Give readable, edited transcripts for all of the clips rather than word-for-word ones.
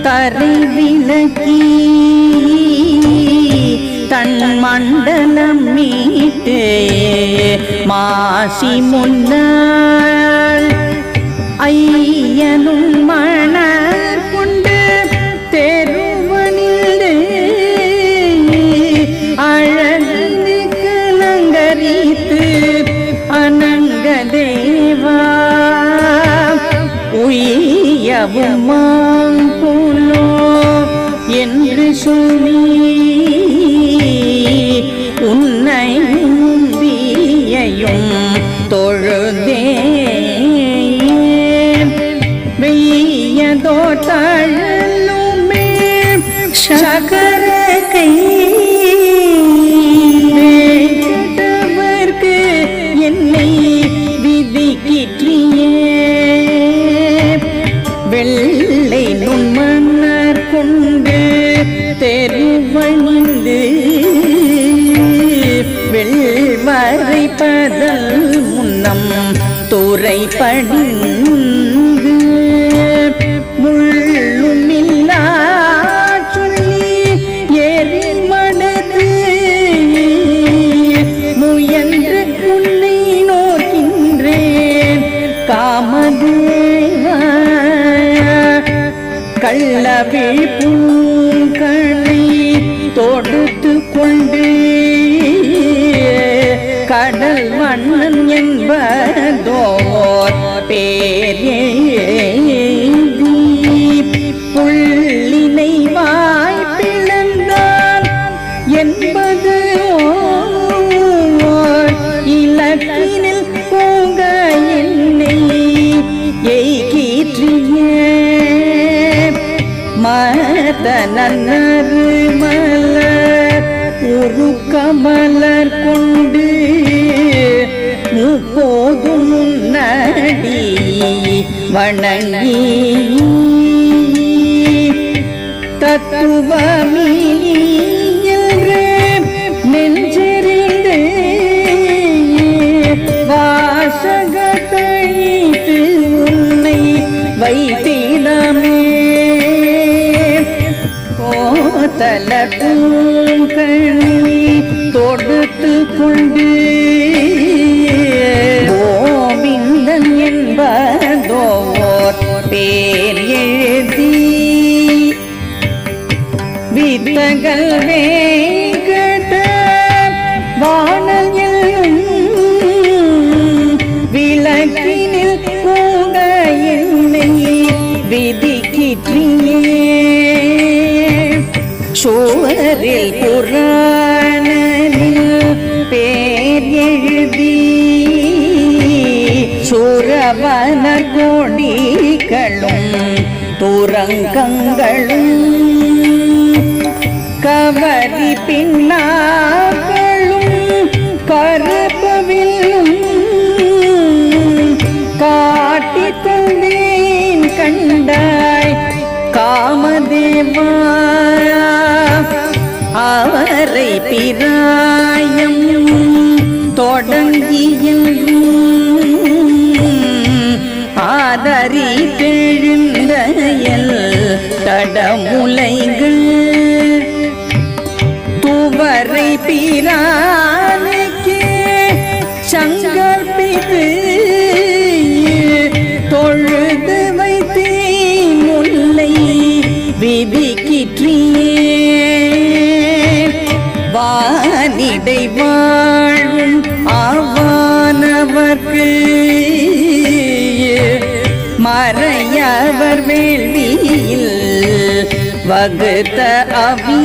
தரை விளக்கி தன் மண்டலம் மீட்டு மாசி முன்னாள் ஐயனும் மணர் கொண்டு தெருவனில் அழகு கலங்கரித்து அனங்க தேவா உய்யவும் மாங்குலோ என்று சொல்லி உன்னையும் வியையும் தொழுதே வெய்யதோ தழுமே சகர கை வேண்டவர்க்கு என்னை விதிக்கிற்றியே வெள்ளை நுண்மன்னர் கொண்டு தெருவணிந்து வெள்வரை பதல் முன்னம் துறை பணிந்து முள்ளுமில்லா சொல்லி எரிமடது முயன்று உன்னை நோக்கின்றேன் காமதேவா கள்ளவிழ் பூங்கனை தொடுத்து கொண்டு கடல் மன்னன் என்பதோர் பேர் எழுதி புள்ளினை வாய் பிளந்தான் என்பது இலக்கினில் போங்க என்னை எய்கீற்றியே மதனரு மலர் ஒரு கமலர் கொண்டு முப்போதும் முன்னடி வணங்கி தத்துவமில்லை நெஞ்செறிந்து வாசகத்தைத்து உன்னை வைத்திடமே கோதல பூங்கனி தொடுத்து கொண்டு கோவிந்தன் என்பதோர் பேர் எழுதி வித்தகல் வேங்கட வானல் விளக்கினில் கூட என்னை விதிக்கிற்றியே சோரில் புராணனில் பேர் எழுதி சூரவனர் கோடிகளும் துரங்கங்களும் கவரி பின்னாக்களும் கருப்பவில்லும் காட்டி தந்தேன் கண்டாய் காமதேவா அவரை பிராயம் தொடங்கியும் ஆதரி தெழுந்தயல் தடமுலைகள் துவரை பிரானுக்கே சங்கற்பித்து தொழுது வைத்தேன் முல்லை விதிக்கிற்றியே வானிடை வாழும் ஆவானவர்க்கு மறையவர் வேள்வியில் வகுத்த அவி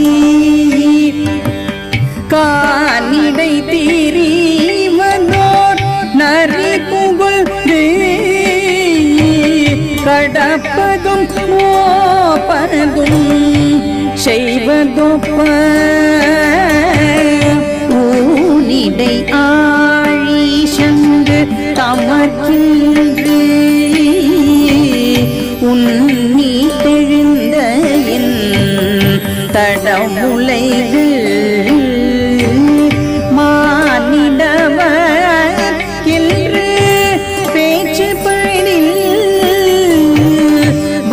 கானிடை தீரிவனோர் நரி புகழ்ந்து கடப்பதும் மோப்பதும் செய்வதொப்ப ஊனிடை ஆழி சங்கு தமர்கின்று உன்னி தெழுந்த என் தடமுலைகள் மானிடவர் என்று பேச்சு படில்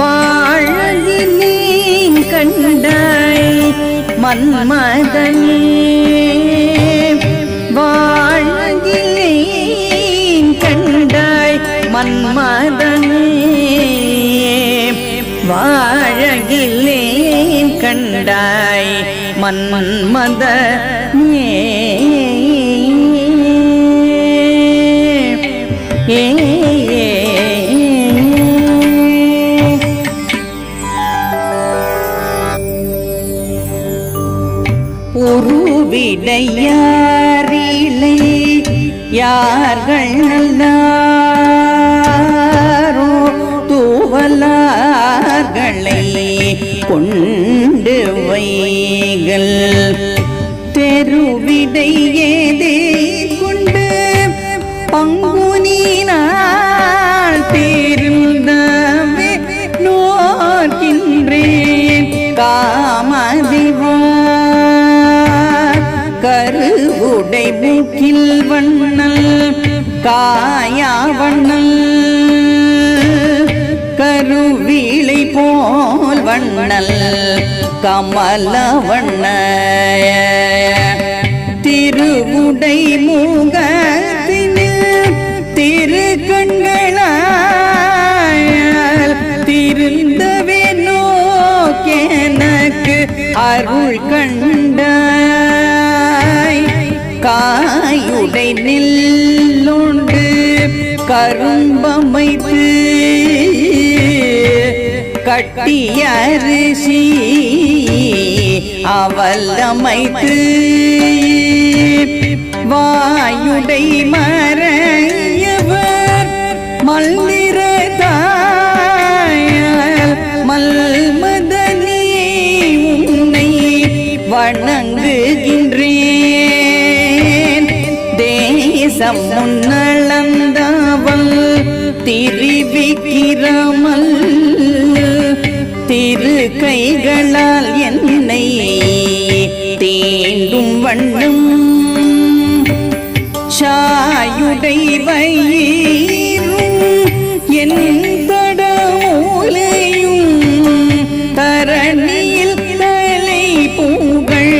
வாழகினே மன்மத உருவிடையாரிலை யார்கள் நல்லாரோ தூவலார்களை கொண்டு வைகள் தெருவிடை ஏதே கொண்டு பங்குனினால் தீர்ந்தவே நோக்கின்றேன் காமதிவா கருவுடை மூக்கில் வண்ணல் காயா வண்ணல் கருவீளை போல் வண்ணல் கமல வண்ண திருவுடை மூகத்தினில் திருக்கண்களால் திருந்தவே நோக்கெனக்கு அருள் கண்டாய் காயுடை நெல்லுண்டு கரும்பமைத்து கட்டிய அரிசி அவலமைத்து வாயுடை மறையவர் மல்லிரதாயால் மல்மதனி உன்னை வணங்குகின்றேன் தேசம் முன்னளந்தவள் திரிவிக்கிரமல் திரு கைகளால் என்னை தீண்டும் வண்ணம் சாயுடை வயிறும் என் தடமூலையும் தரணியில் தலை பூகள்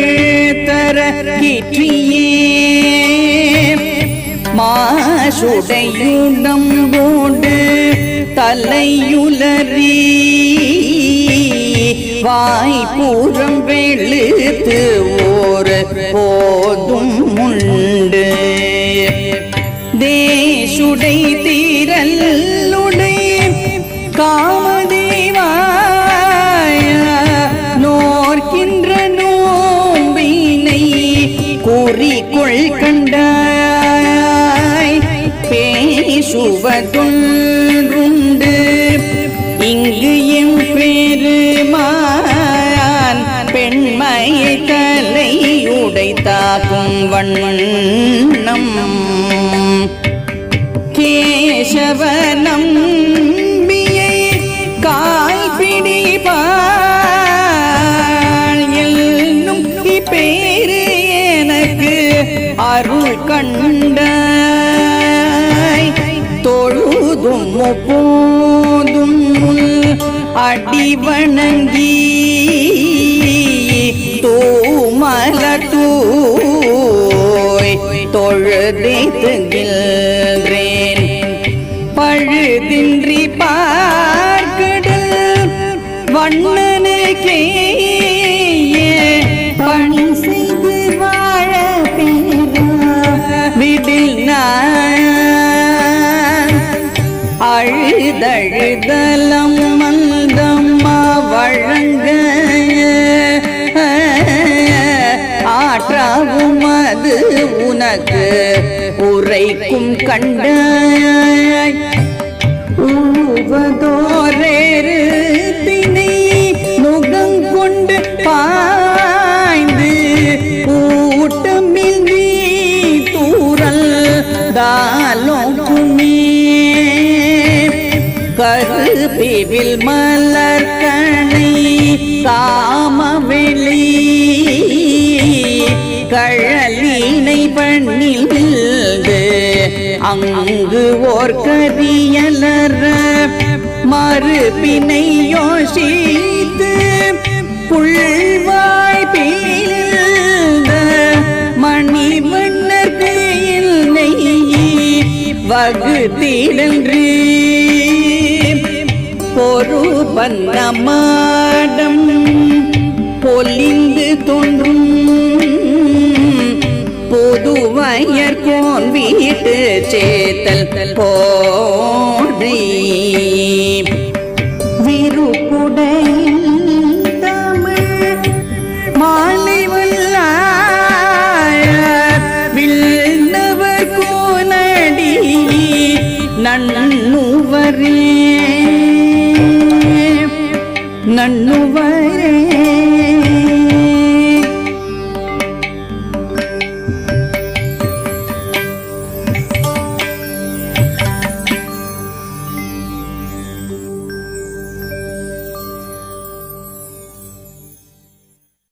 தரகிற்றியே மாசுடையுடம் போண்டு தலையுலறி வாய்பூரம் வெளுத்து ஓர் போதும் உண்டு தேசுடை தீரல்லுடை காமதேவாய நோர்க்கின்ற நோம்பினை குறிக்கொள் கண்டாய் பேசுவதொன்றுண்டு இங்கு எம் பெருமான் பெண்மையை தலை உடைத்தாக்கும் வண்ணம் கேசவனம் காய்பிடிப்பாள் என்னும் இப்பேரு எனக்கு அருள் கண்டாய் தொழுதும் போதும் அடி வணங்கி தூமலட்டூய் தொழுதேத்துகின்றேன் பழுதின்றி பார்க்கடல் வண்ணனுக்கே பணி செய்து வாழ விடில் நான் அழுதழுதலம் மந்தம்மா வழங்க ஆற்றாவும் அது உனக்கு உரைக்கும் கண்டாய் உழுவதோரேறு தினை நுகங்கொண்டு பாய்ந்து கூட்டமில் நீ தூரல் தாலோக்குமே கருபிவில் மலர்கணை காமவெளி கழலினை பண்ணில்து அங்கு ஓர் கரியலற மறுபினை யோசித்து புள்வாய் பீழ்ந்த மணிவண்ணர்க்கு இல்லை வகுத்திடன்று பொறு பன்னமாடம் பொலிந்து தோன்றும் பொதுவயர்கோன் வீட்டு சேத்தல் போதை விருப்புடையில் தமிழ் மாலை வல்லார் வில்லவர் கோனடி நன்னுவரே நன்னுவர்